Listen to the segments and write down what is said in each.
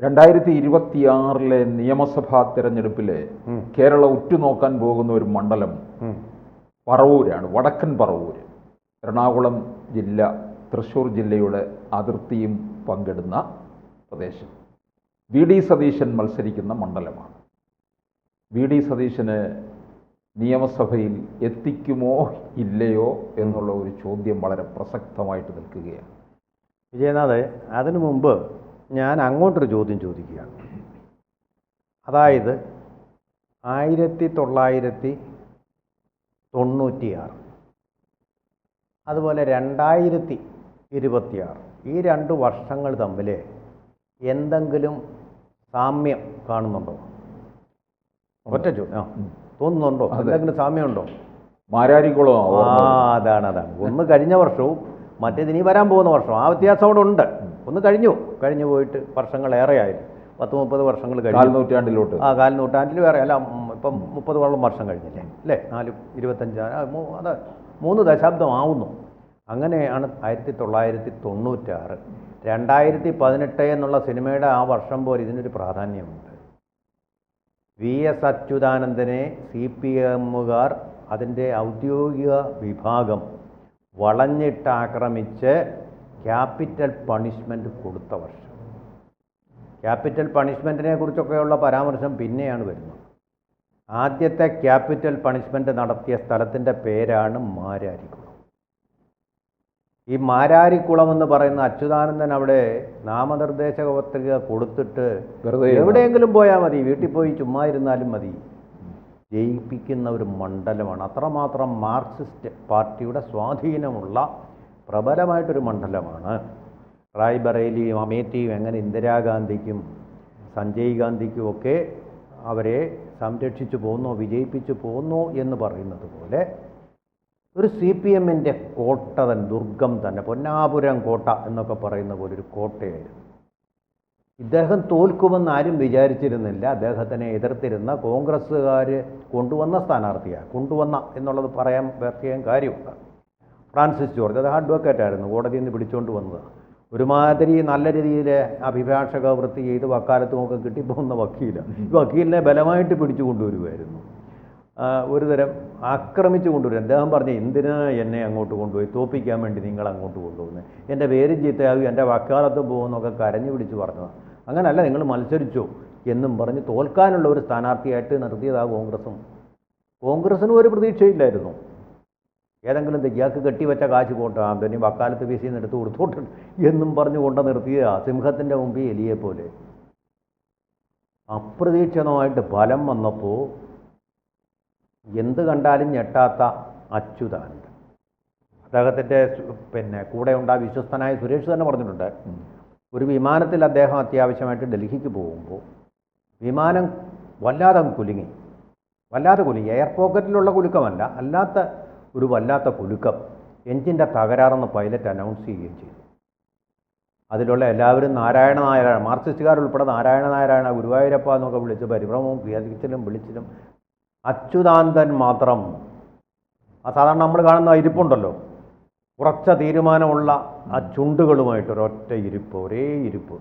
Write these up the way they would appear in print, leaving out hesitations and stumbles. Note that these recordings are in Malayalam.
2026 നിയമസഭാ തെരഞ്ഞെടുപ്പിലെ കേരളം ഉറ്റുനോക്കാൻ പോകുന്ന ഒരു മണ്ഡലം പറവൂരാണ്. വടക്കൻ പറവൂര്, എറണാകുളം ജില്ല, തൃശ്ശൂർ ജില്ലയുടെ അതിർത്തിയും പങ്കിടുന്ന പ്രദേശം. വി.ഡി. സതീശൻ മത്സരിക്കുന്ന മണ്ഡലമാണ്. വി.ഡി. സതീശന് നിയമസഭയിൽ എത്തിക്കുമോ ഇല്ലയോ എന്നുള്ള ഒരു ചോദ്യം വളരെ പ്രസക്തമായിട്ട് നിൽക്കുകയാണ്. വിജയനാഥ്, അതിനു മുമ്പ് ഞാൻ അങ്ങോട്ടൊരു ചോദ്യം ചോദിക്കുകയാണ്. അതായത് 1996, അതുപോലെ 2026, ഈ 2 വർഷങ്ങൾ തമ്മിൽ എന്തെങ്കിലും സാമ്യം കാണുന്നുണ്ടോ? ഒറ്റ ചോദ്യം. തോന്നുന്നുണ്ടോ? എന്തെങ്കിലും സാമ്യമുണ്ടോ? മാരാരിക്കുളം. അതാണ്. ഒന്ന് കഴിഞ്ഞ വർഷവും മറ്റേത് ഇനി വരാൻ പോകുന്ന വർഷം. ആ വ്യത്യാസം അവിടെ ഉണ്ട്. ഒന്ന് കഴിഞ്ഞു പോയിട്ട് വർഷങ്ങളേറെയായിരുന്നു. 10-30 വർഷങ്ങൾ കഴിഞ്ഞു. കാൽനൂറ്റാണ്ടിലോട്ട്. കാൽനൂറ്റാണ്ടിൽ വേറെ അല്ല. ഇപ്പം 30 വർഷം കഴിഞ്ഞില്ലേ അല്ലേ? 25 അത് 3 ദശാബ്ദം ആവുന്നു. അങ്ങനെയാണ് 1996. 2018 എന്നുള്ള സിനിമയുടെ ആ വർഷം പോലെ ഇതിനൊരു പ്രാധാന്യമുണ്ട്. V.S. അച്യുതാനന്ദനെ CPM-കാർ അതിൻ്റെ ഔദ്യോഗിക വിഭാഗം വളഞ്ഞിട്ടാക്രമിച്ച് ക്യാപിറ്റൽ പണിഷ്മെൻറ്റ് കൊടുത്ത വർഷം. ക്യാപിറ്റൽ പണിഷ്മെൻറ്റിനെ കുറിച്ചൊക്കെയുള്ള പരാമർശം പിന്നെയാണ് വരുന്നത്. ആദ്യത്തെ ക്യാപിറ്റൽ പണിഷ്മെൻറ്റ് നടത്തിയ സ്ഥലത്തിൻ്റെ പേരാണ് മാരാരിക്കുളം. ഈ മാരാരിക്കുളം എന്ന് പറയുന്ന അച്യുതാനന്ദൻ അവിടെ നാമനിർദ്ദേശക പത്രിക കൊടുത്തിട്ട് എവിടെയെങ്കിലും പോയാൽ മതി, വീട്ടിൽ പോയി ചുമ്മാ ഇരുന്നാലും മതി, ജയിപ്പിക്കുന്ന ഒരു മണ്ഡലമാണ്. അത്രമാത്രം മാർക്സിസ്റ്റ് പാർട്ടിയുടെ സ്വാധീനമുള്ള പ്രബലമായിട്ടൊരു മണ്ഡലമാണ്. റായ്ബറേലിയും അമേഠിയും എങ്ങനെ ഇന്ദിരാഗാന്ധിക്കും സഞ്ജയ് ഗാന്ധിക്കും ഒക്കെ അവരെ സംരക്ഷിച്ചു പോന്നോ, വിജയിപ്പിച്ചു പോന്നോ എന്ന് പറയുന്നത് പോലെ ഒരു CPM-ൻ്റെ കോട്ട തന്നെ, ദുർഗം തന്നെ, പൊന്നാപുരം കോട്ട എന്നൊക്കെ പറയുന്ന പോലെ ഒരു കോട്ടയായിരുന്നു. ഇദ്ദേഹം തോൽക്കുമെന്ന് ആരും വിചാരിച്ചിരുന്നില്ല. അദ്ദേഹത്തിനെ എതിർത്തിരുന്ന കോൺഗ്രസ്സുകാർ കൊണ്ടുവന്ന സ്ഥാനാർത്ഥിയാണ്. കൊണ്ടുവന്ന എന്നുള്ളത് പറയാൻ പ്രത്യേകം കാര്യമുണ്ട്. ഫ്രാൻസിസ് ജോർജ്, അത് അഡ്വക്കേറ്റായിരുന്നു, കോടതിയിൽ നിന്ന് പിടിച്ചുകൊണ്ട് വന്നത്. ഒരുമാതിരി നല്ല രീതിയിൽ അഭിഭാഷക വൃത്തി ചെയ്ത് വക്കാലത്തുമൊക്കെ കിട്ടിപ്പോകുന്ന വക്കീലിനെ ബലമായിട്ട് പിടിച്ചു കൊണ്ടുവരുമായിരുന്നു. ഒരു തരം ആക്രമിച്ചു കൊണ്ടുവരും. അദ്ദേഹം പറഞ്ഞു, എന്തിനാ എന്നെ അങ്ങോട്ട് കൊണ്ടുപോയി, തോപ്പിക്കാൻ വേണ്ടി നിങ്ങൾ അങ്ങോട്ട് കൊണ്ടുപോകുന്നത്, എൻ്റെ പേര് ചീത്തയാകും, എൻ്റെ വക്കാലത്ത് പോകുന്നൊക്കെ കരഞ്ഞു പിടിച്ച് പറഞ്ഞതാണ്. അങ്ങനല്ല, നിങ്ങൾ മത്സരിച്ചോ എന്നും പറഞ്ഞ് തോൽക്കാനുള്ള ഒരു സ്ഥാനാർത്ഥിയായിട്ട് നിർത്തിയതാണ് കോൺഗ്രസ്സിനും ഒരു പ്രതീക്ഷയില്ലായിരുന്നു. ഏതെങ്കിലും ഇയാൾക്ക് കെട്ടിവെച്ച കാശ് പോട്ടെ, ആന്തനി വക്കാലത്ത് വീസിൽ നിന്ന് എടുത്ത് കൊടുത്തോട്ടെ എന്നും പറഞ്ഞു കൊണ്ട് നിർത്തിയ സിംഹത്തിൻ്റെ മുമ്പിൽ എലിയെ പോലെ. അപ്രതീക്ഷിതമായിട്ട് ഫലം വന്നപ്പോൾ എന്ത് കണ്ടാലും ഞെട്ടാത്ത അച്യുതാനന്ദൻ, അദ്ദേഹത്തിൻ്റെ കൂടെ ഉണ്ടായ വിശ്വസ്തനായ സുരേഷ് തന്നെ പറഞ്ഞിട്ടുണ്ട്, ഒരു വിമാനത്തിൽ അദ്ദേഹം അത്യാവശ്യമായിട്ട് ഡൽഹിക്ക് പോകുമ്പോൾ വിമാനം വല്ലാതെ കുലുങ്ങി. എയർ പോക്കറ്റിലുള്ള കുലുക്കമല്ല, അല്ലാത്ത ഒരു വല്ലാത്ത കുലുക്കം. എഞ്ചിൻ്റെ തകരാറെന്ന് പൈലറ്റ് അനൗൺസ് ചെയ്യുകയും ചെയ്തു. അതിലുള്ള എല്ലാവരും നാരായണ, മാർക്സിസ്റ്റുകാരുൾപ്പെടെ നാരായണ ഗുരുവായൂരപ്പ എന്നൊക്കെ വിളിച്ച് പരിഭ്രമവും വിളിച്ചിലും അച്യുതാനന്ദൻ മാത്രം, സാധാരണ നമ്മൾ കാണുന്ന ഇരിപ്പുണ്ടല്ലോ, ഉറച്ച തീരുമാനമുള്ള ആ ചുണ്ടുകളുമായിട്ട് ഒരൊറ്റ ഇരിപ്പ്, ഒരേ ഇരിപ്പ്.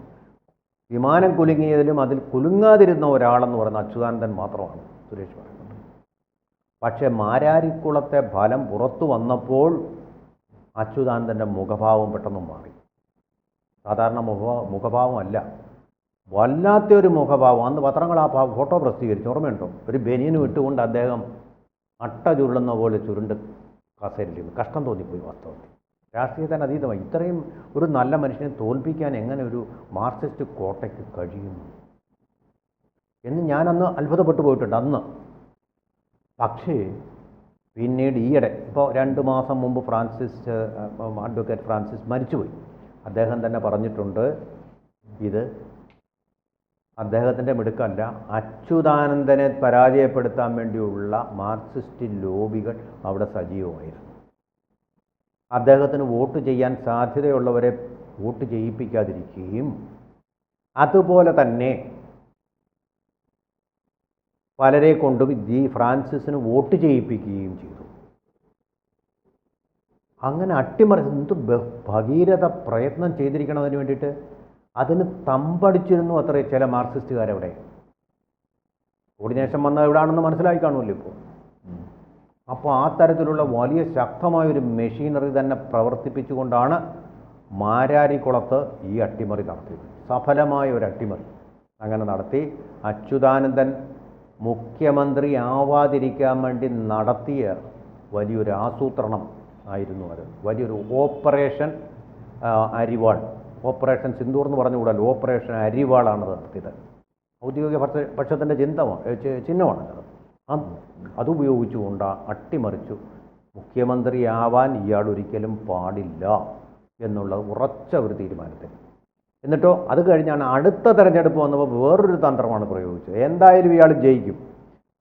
വിമാനം കുലുങ്ങിയതിലും അതിൽ കുലുങ്ങാതിരുന്ന ഒരാളെന്ന് പറയുന്ന അച്യുതാനന്ദൻ മാത്രമാണ് സുരേഷ് പറയുന്നത്. പക്ഷേ മാരാരിക്കുളത്തെ ഫലം പുറത്തു വന്നപ്പോൾ അച്യുതാനന്ദൻ്റെ മുഖഭാവം പെട്ടെന്ന് മാറി. സാധാരണ മുഖഭാവമല്ല, വല്ലാത്തൊരു മുഖഭാവം. അന്ന് പത്രങ്ങൾ ആ ഫോട്ടോ പ്രസിദ്ധീകരിച്ചു, ഓർമ്മയുണ്ടോ? ഒരു ബനിയന് വിട്ടുകൊണ്ട് അദ്ദേഹം അട്ട ചുരുളുന്ന പോലെ ചുരുണ്ട് കസേരയിൽ. കഷ്ടം തോന്നിപ്പോയി വാസ്തവത്തിൽ. രാഷ്ട്രീയത്തിന് അതീതമായി ഇത്രയും ഒരു നല്ല മനുഷ്യനെ തോൽപ്പിക്കാൻ എങ്ങനെ ഒരു മാർക്സിസ്റ്റ് കോട്ടയ്ക്ക് കഴിയുന്നു എന്ന് ഞാനന്ന് അത്ഭുതപ്പെട്ടു പോയിട്ടുണ്ട് അന്ന്. പക്ഷേ പിന്നീട് ഈയിടെ, ഇപ്പോൾ 2 മാസം മുമ്പ് അഡ്വക്കേറ്റ് ഫ്രാൻസിസ് മരിച്ചുപോയി. അദ്ദേഹം തന്നെ പറഞ്ഞിട്ടുണ്ട്, ഇത് അദ്ദേഹത്തിൻ്റെ മിടുക്കല്ല, അച്യുതാനന്ദനെ പരാജയപ്പെടുത്താൻ വേണ്ടിയുള്ള മാർക്സിസ്റ്റ് ലോബികൾ അവിടെ സജീവമായിരുന്നു. അദ്ദേഹത്തിന് വോട്ട് ചെയ്യാൻ സാധ്യതയുള്ളവരെ വോട്ട് ചെയ്യിപ്പിക്കാതിരിക്കുകയും അതുപോലെ തന്നെ പലരെ കൊണ്ടും ഫ്രാൻസിസിന് വോട്ട് ചെയ്യിപ്പിക്കുകയും ചെയ്തു. അങ്ങനെ അട്ടിമറി എന്ത് ഭഗീരഥ പ്രയത്നം ചെയ്തിരിക്കണം അതിന് വേണ്ടിയിട്ട്. അതിന് തമ്പടിച്ചിരുന്നു അത്രേ ചില മാർക്സിസ്റ്റുകാരവിടെ. കോർഡിനേഷൻ വന്നത് എവിടെയാണെന്ന് മനസ്സിലായി കാണുമല്ലോ ഇപ്പോൾ. അപ്പോൾ ആ തരത്തിലുള്ള വലിയ ശക്തമായൊരു മെഷീനറി തന്നെ പ്രവർത്തിപ്പിച്ചുകൊണ്ടാണ് മാരാരിക്കുളത്ത് ഈ അട്ടിമറി നടത്തിയത്. സഫലമായ ഒരു അട്ടിമറി അങ്ങനെ നടത്തി. അച്യുതാനന്ദൻ മുഖ്യമന്ത്രി ആവാതിരിക്കാൻ വേണ്ടി നടത്തിയ വലിയൊരു ആസൂത്രണം ആയിരുന്നു അത്. വലിയൊരു ഓപ്പറേഷൻ അരിവാൾ, ഓപ്പറേഷൻ സിന്ദൂർ എന്ന് പറഞ്ഞുകൂടല്ലോ, ഓപ്പറേഷൻ അരിവാളാണ് നടത്തിയത്. ഔദ്യോഗിക പക്ഷത്തിൻ്റെ ചിഹ്നമാണത്. അതുപയോഗിച്ചുകൊണ്ട് അട്ടിമറിച്ചു. മുഖ്യമന്ത്രിയാവാൻ ഇയാൾ ഒരിക്കലും പാടില്ല എന്നുള്ള ഉറച്ച ഒരു തീരുമാനത്തിൽ. എന്നിട്ടോ അത് കഴിഞ്ഞാണ് അടുത്ത തെരഞ്ഞെടുപ്പ് വന്നപ്പോൾ വേറൊരു തന്ത്രമാണ് പ്രയോഗിച്ചത്. എന്തായാലും ഇയാൾ ജയിക്കും.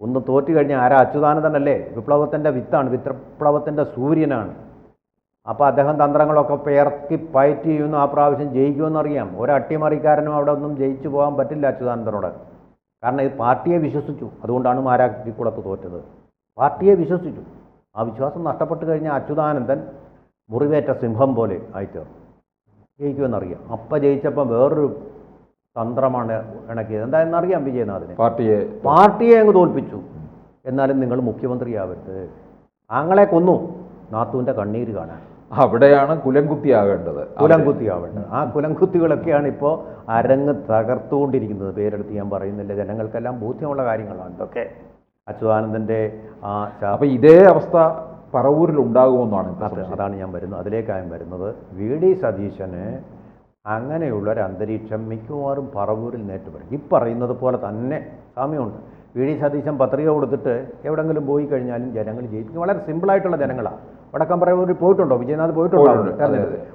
ഒന്ന് തോറ്റു കഴിഞ്ഞാൽ ആരാ? അച്യുതാനന്ദനല്ലേ, വിപ്ലവത്തിൻ്റെ വിത്താണ്, വിപ്ലവത്തിൻ്റെ സൂര്യനാണ്. അപ്പോൾ അദ്ദേഹം തന്ത്രങ്ങളൊക്കെ പേർക്കി പയറ്റ് ചെയ്യുന്നു. ആ പ്രാവശ്യം ജയിക്കുമെന്നറിയാം. ഒരട്ടിമറിക്കാരനും അവിടെ ഒന്നും ജയിച്ചു പോകാൻ പറ്റില്ല അച്യുതാനന്ദനോട്. കാരണം ഇത് പാർട്ടിയെ വിശ്വസിച്ചു. അതുകൊണ്ടാണ് മാരാരിക്കുളത്ത് തോറ്റത്. പാർട്ടിയെ വിശ്വസിച്ചു. ആ വിശ്വാസം നഷ്ടപ്പെട്ട് കഴിഞ്ഞാൽ അച്യുതാനന്ദൻ മുറിവേറ്റ സിംഹം പോലെ ആയിത്തീർന്നു. ജയിക്കുമെന്നറിയാം. അപ്പം ജയിച്ചപ്പം വേറൊരു തന്ത്രമാണ് ഇണക്കിയത്. എന്തായെന്നറിയാം വിജയനാഥിനെ. പാർട്ടിയെ അങ്ങ് തോൽപ്പിച്ചു. എന്നാലും നിങ്ങൾ മുഖ്യമന്ത്രിയാവരുത്. ആങ്ങളെ കൊന്നു, നാത്തൂൻ്റെ കണ്ണീര് കാണാൻ. അവിടെയാണ് കുലംകുത്തിയാവേണ്ടത്. ആ കുലംകുത്തികളൊക്കെയാണ് ഇപ്പോൾ അരങ്ങ് തകർത്തുകൊണ്ടിരിക്കുന്നത്. പേരെടുത്ത് ഞാൻ പറയുന്നില്ല, ജനങ്ങൾക്കെല്ലാം ബോധ്യമുള്ള കാര്യങ്ങളാണ് ഇതൊക്കെ. അച്യുതാനന്ദൻ്റെ അപ്പോൾ ഇതേ അവസ്ഥ പറവൂരിൽ ഉണ്ടാകുമെന്നാണ്. അതാണ് ഞാൻ വരുന്നത്, അതിലേക്കാണ് വരുന്നത്. വി ഡി സതീശന് അങ്ങനെയുള്ളൊരു അന്തരീക്ഷം മിക്കവാറും പറവൂരിൽ നേരിട്ട് ഈ പറയുന്നത് പോലെ തന്നെ സാമ്യമുണ്ട്. വി ഡി സതീശൻ പത്രിക കൊടുത്തിട്ട് എവിടെങ്കിലും പോയി കഴിഞ്ഞാലും ജനങ്ങൾ ജയിക്കും. വളരെ സിമ്പിളായിട്ടുള്ള ജനങ്ങളാണ്. വടക്കം പറവൂരിൽ പോയിട്ടുണ്ടോ? വിജയനാഥ് പോയിട്ടുണ്ടോ?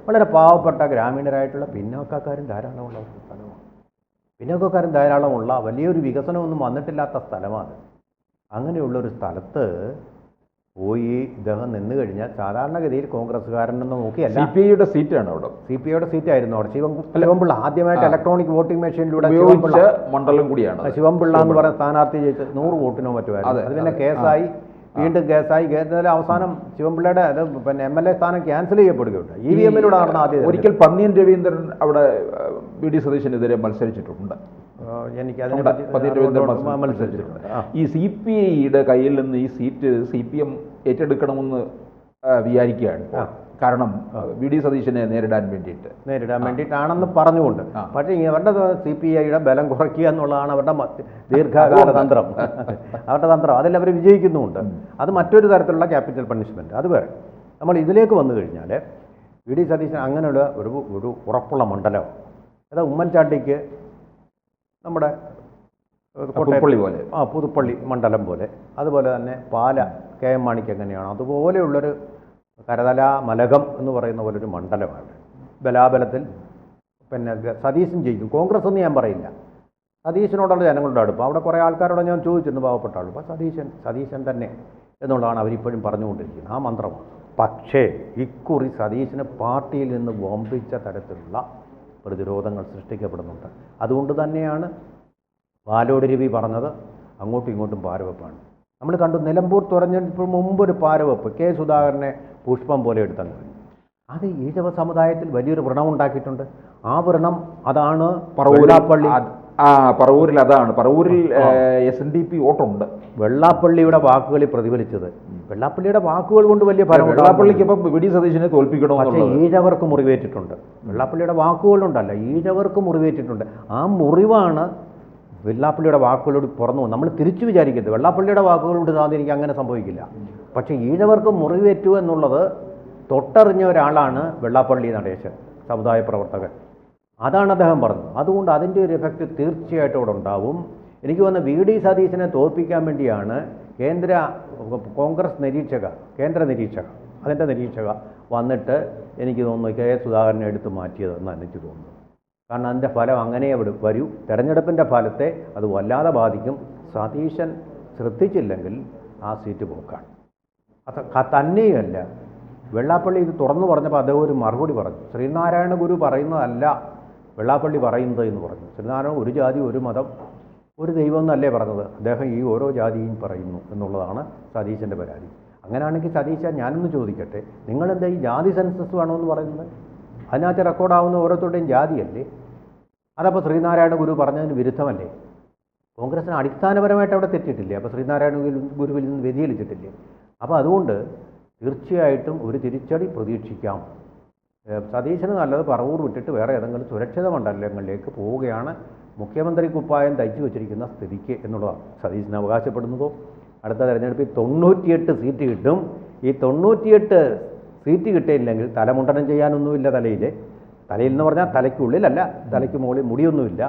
വളരെ പാവപ്പെട്ട ഗ്രാമീണരായിട്ടുള്ള പിന്നോക്കക്കാരും ധാരാളമുള്ള സ്ഥലമാണ്. പിന്നോക്കക്കാരും ധാരാളമുള്ള വലിയൊരു വികസനമൊന്നും വന്നിട്ടില്ലാത്ത സ്ഥലമാണ്. അങ്ങനെയുള്ളൊരു സ്ഥലത്ത് പോയി ഇദ്ദേഹം നിന്ന് കഴിഞ്ഞാൽ സാധാരണഗതിയിൽ കോൺഗ്രസ്സുകാരനെന്ന് നോക്കിയല്ല, CPIയുടെ സീറ്റാണ് അവിടെ. CPIയുടെ സീറ്റായിരുന്നു അവിടെ. ശിവൻപിള്ള ആദ്യമായിട്ട് ഇലക്ട്രോണിക് വോട്ടിംഗ് മെഷീനിലൂടെ മണ്ഡലം കൂടിയാണ്. ശിവൻപിള്ള എന്ന് പറയുന്ന സ്ഥാനാർത്ഥി ജയിച്ച് 100 വോട്ടിനോ മറ്റുമായിരുന്നു. അത് പിന്നെ കേസായി, വീണ്ടും കേസായി. കേരളത്തിലെ അവസാനം ശിവൻപിള്ളയുടെ അത് പിന്നെ MLA സ്ഥാനം ക്യാൻസൽ ചെയ്യപ്പെടുകയുണ്ട്. EVM-ലൂടെ നടന്ന ആദ്യം. ഒരിക്കൽ പന്നിയൻ രവീന്ദ്രൻ അവിടെ വി ഡി സതീശനെതിരെ മത്സരിച്ചിട്ടുണ്ട്. എനിക്കതിനെ മത്സരിച്ചിട്ടുണ്ട്. ഈ CPIയുടെ കയ്യിൽ നിന്ന് ഈ സീറ്റ് CPM ഏറ്റെടുക്കണമെന്ന് വിചാരിക്കുകയാണ്. കാരണം വി ഡി സതീശനെ നേരിടാൻ വേണ്ടിയിട്ടാണെന്ന് പറഞ്ഞുകൊണ്ട്. പക്ഷേ അവരുടെ CPIയുടെ ബലം കുറയ്ക്കുക എന്നുള്ളതാണ് അവരുടെ ദീർഘകാല തന്ത്രം. അവരുടെ തന്ത്രം അതിൽ അവർ വിജയിക്കുന്നുമുണ്ട്. അത് മറ്റൊരു തരത്തിലുള്ള ക്യാപിറ്റൽ പണിഷ്മെൻറ്റ്. അത് വേറെ. നമ്മൾ ഇതിലേക്ക് വന്നു കഴിഞ്ഞാൽ വി ഡി സതീശൻ അങ്ങനെയുള്ള ഒരു ഉറപ്പുള്ള മണ്ഡലം. അതായത് ഉമ്മൻചാണ്ടിക്ക് നമ്മുടെ പുതുപ്പള്ളി പോലെ, പുതുപ്പള്ളി മണ്ഡലം പോലെ, അതുപോലെ തന്നെ പാല KM മാണിക്ക് എങ്ങനെയാണോ അതുപോലെയുള്ളൊരു കരതല മലകം എന്ന് പറയുന്ന പോലൊരു മണ്ഡലമാണ്. ബലാബലത്തിൽ പിന്നെ സതീശൻ ജയിക്കും. കോൺഗ്രസ് എന്ന് ഞാൻ പറയില്ല. സതീശനോടുള്ള ജനങ്ങളുടെ അടുപ്പം. അവിടെ കുറേ ആൾക്കാരോട് ഞാൻ ചോദിച്ചിരുന്നു, പാവപ്പെട്ട ആൾ. അപ്പോൾ സതീശൻ തന്നെ എന്നുള്ളതാണ് അവരിപ്പോഴും പറഞ്ഞുകൊണ്ടിരിക്കുന്നത്. ആ മന്ത്രമാണ്. പക്ഷേ ഇക്കുറി സതീശന് പാർട്ടിയിൽ നിന്ന് വമ്പിച്ച തരത്തിലുള്ള പ്രതിരോധങ്ങൾ സൃഷ്ടിക്കപ്പെടുന്നുണ്ട്. അതുകൊണ്ട് തന്നെയാണ് പാലോട് രവി പറഞ്ഞത് അങ്ങോട്ടും ഇങ്ങോട്ടും പാരവെപ്പാണ്. നമ്മൾ കണ്ടു നിലമ്പൂർ തുറഞ്ഞപ്പോൾ മുമ്പൊരു പാരവെപ്പ് K. സുധാകരനെ പുഷ്പം പോലെ എടുത്തങ്ങ്. അത് ഈഴവ സമുദായത്തിൽ വലിയൊരു വ്രണമുണ്ടാക്കിയിട്ടുണ്ട്. ആ വ്രണം അതാണ് വെള്ളാപ്പള്ളി. പറവൂരിൽ അതാണ്. പറവൂരിൽ SNDP വോട്ടുണ്ട്. വെള്ളാപ്പള്ളിയുടെ വാക്കുകളിൽ പ്രതിഫലിച്ചത്. വെള്ളാപ്പള്ളിയുടെ വാക്കുകൾ കൊണ്ട് വലിയ ഫലം. വെള്ളാപ്പള്ളിക്ക് ഇപ്പം വി ഡി സതീശനെ തോൽപ്പിക്കണം. പക്ഷേ ഈഴവർക്ക് മുറിവേറ്റിട്ടുണ്ട്. വെള്ളാപ്പള്ളിയുടെ വാക്കുകളുണ്ടല്ല, ഈഴവർക്ക് മുറിവേറ്റിട്ടുണ്ട്. ആ മുറിവാണ് വെള്ളാപ്പള്ളിയുടെ വാക്കുകളോട് പുറന്നു. നമ്മൾ തിരിച്ചു വിചാരിക്കരുത് വെള്ളാപ്പള്ളിയുടെ വാക്കുകളോട് എനിക്ക് അങ്ങനെ സംഭവിക്കില്ല. പക്ഷേ ഈഴവർക്ക് മുറിവേറ്റു എന്നുള്ളത് തൊട്ടറിഞ്ഞ ഒരാളാണ് വെള്ളാപ്പള്ളി നടേശൻ, സമുദായ പ്രവർത്തകൻ. അതാണ് അദ്ദേഹം പറഞ്ഞത്. അതുകൊണ്ട് അതിൻ്റെ ഒരു എഫക്റ്റ് തീർച്ചയായിട്ടും അവിടെ ഉണ്ടാവും. എനിക്ക് തോന്നുന്ന വി ഡി സതീശനെ തോൽപ്പിക്കാൻ വേണ്ടിയാണ് കോൺഗ്രസ് കേന്ദ്ര നിരീക്ഷക അതിൻ്റെ നിരീക്ഷക വന്നിട്ട് എനിക്ക് തോന്നുന്നു K. സുധാകരനെ എടുത്ത് മാറ്റിയതെന്നാണ് എനിക്ക് തോന്നുന്നത്. കാരണം അതിൻ്റെ ഫലം അങ്ങനെ വരൂ. തെരഞ്ഞെടുപ്പിൻ്റെ ഫലത്തെ അത് വല്ലാതെ ബാധിക്കും. സതീശൻ ശ്രദ്ധിച്ചില്ലെങ്കിൽ ആ സീറ്റ് പോക്കാണ്. അത് തന്നെയല്ല, വെള്ളാപ്പള്ളി ഇത് തുറന്നു പറഞ്ഞപ്പോൾ അദ്ദേഹം ഒരു മറുപടി പറഞ്ഞു. ശ്രീനാരായണ ഗുരു പറയുന്നതല്ല വെള്ളാപ്പള്ളി പറയുന്നത് എന്ന് പറഞ്ഞു. ശ്രീനാരായണ ഒരു ജാതി, ഒരു മതം, ഒരു ദൈവം എന്നല്ലേ പറഞ്ഞത്. അദ്ദേഹം ഈ ഓരോ ജാതിയും പറയുന്നു എന്നുള്ളതാണ് സതീശൻ്റെ പരാതി. അങ്ങനെയാണെങ്കിൽ സതീശൻ ഞാനൊന്ന് ചോദിക്കട്ടെ, നിങ്ങളെന്താ ഈ ജാതി സെൻസസ് വേണമെന്ന് പറയുന്നത്? അതിനകത്ത് റെക്കോർഡാവുന്ന ഓരോരുത്തരുടെയും ജാതിയല്ലേ? അതപ്പോൾ ശ്രീനാരായണ ഗുരു പറഞ്ഞതിന് വിരുദ്ധമല്ലേ? കോൺഗ്രസിന് അടിസ്ഥാനപരമായിട്ട് അവിടെ തെറ്റിട്ടില്ലേ? അപ്പോൾ ശ്രീനാരായണ ഗുരുവിൽ നിന്ന് വ്യതിചലിച്ചിട്ടില്ലേ? അപ്പോൾ അതുകൊണ്ട് തീർച്ചയായിട്ടും ഒരു തിരിച്ചടി പ്രതീക്ഷിക്കാം. സതീശന് നല്ലത് പറവൂർ വിട്ടിട്ട് വേറെ ഏതെങ്കിലും സുരക്ഷിത മണ്ഡലങ്ങളിലേക്ക് പോവുകയാണ് മുഖ്യമന്ത്രി കുപ്പായം തയ്ച്ചു വെച്ചിരിക്കുന്ന സ്ഥിതിക്ക് എന്നുള്ളതാണ് സതീശന് അവകാശപ്പെടുന്നതോ. അടുത്ത തെരഞ്ഞെടുപ്പിൽ 98 സീറ്റ് കിട്ടും. ഈ 98 സീറ്റ് കിട്ടിയില്ലെങ്കിൽ തലമുണ്ടനം ചെയ്യാനൊന്നുമില്ല തലയിൽ എന്ന് പറഞ്ഞാൽ തലയ്ക്കുള്ളിലല്ല, തലയ്ക്ക് മുകളിൽ മുടിയൊന്നുമില്ല.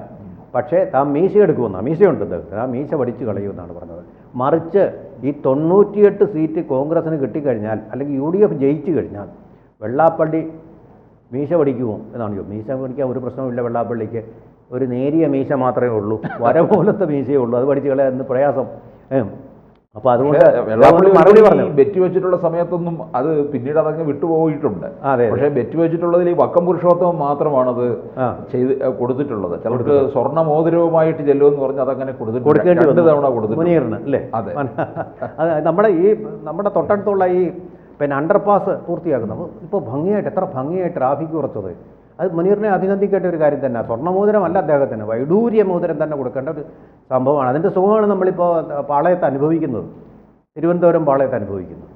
പക്ഷേ താൻ മീശ എടുക്കുമെന്ന്, മീശയുണ്ട് അദ്ദേഹത്തിന്, ആ മീശ പഠിച്ച് കളയുമെന്നാണ് പറഞ്ഞത്. മറിച്ച് ഈ 98 സീറ്റ് കോൺഗ്രസ്സിന് കിട്ടിക്കഴിഞ്ഞാൽ അല്ലെങ്കിൽ UDF ജയിച്ചു കഴിഞ്ഞാൽ വെള്ളാപ്പള്ളി മീശ പഠിക്കുമോ എന്നാണ് ചോദിച്ചത്. മീശ പഠിക്കാൻ ഒരു പ്രശ്നമില്ല വെള്ളാപ്പള്ളിക്ക്, ഒരു നേരിയ മീശ മാത്രമേ ഉള്ളൂ, വര പോലത്തെ മീശയേ ഉള്ളൂ, അത് പഠിച്ച് കളയാൻ പ്രയാസം. അപ്പോൾ അതുകൊണ്ട് മറുപടി പറഞ്ഞു ബെറ്റ് വെച്ചിട്ടുള്ള സമയത്തൊന്നും അത് പിന്നീട് അതങ്ങ് വിട്ടുപോയിട്ടുണ്ട്. അതെ, പക്ഷേ ബെറ്റ് വെച്ചിട്ടുള്ളതിൽ ഈ വക്കം പുരുഷോത്തമം മാത്രമാണത് ചെയ്ത് കൊടുത്തിട്ടുള്ളത്. ചിലർക്ക് സ്വർണ്ണ മോതിരവുമായിട്ട് ചെല്ലുമെന്ന് പറഞ്ഞ് അതങ്ങനെ കൊടുക്കേണ്ടി 2 തവണ കൊടുത്തിട്ടുണ്ട് അല്ലേ? അതെ. അത് നമ്മുടെ തൊട്ടടുത്തുള്ള ഈ അണ്ടർപാസ് പൂർത്തിയാക്കുന്നു. അപ്പോൾ ഇപ്പോൾ ഭംഗിയായിട്ട് എത്ര ഭംഗിയായിട്ട് ട്രാഫിക് കുറച്ചത്, അത് മുനീറിനെ അഭിനന്ദിക്കേണ്ട ഒരു കാര്യം തന്നെ. സ്വർണ്ണമോതിരമല്ല അദ്ദേഹത്തിന്, വൈഡൂര്യ മോതിരം തന്നെ കൊടുക്കേണ്ട ഒരു സംഭവമാണ്. അതിൻ്റെ സുഖമാണ് നമ്മളിപ്പോൾ പാളയത്ത് അനുഭവിക്കുന്നത്, തിരുവനന്തപുരം പാളയത്ത് അനുഭവിക്കുന്നത്.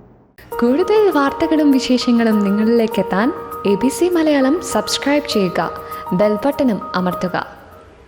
കൂടുതൽ വാർത്തകളും വിശേഷങ്ങളും നിങ്ങളിലേക്ക് എത്താൻ ABC മലയാളം സബ്സ്ക്രൈബ് ചെയ്യുക, ബെൽ ബട്ടണും അമർത്തുക.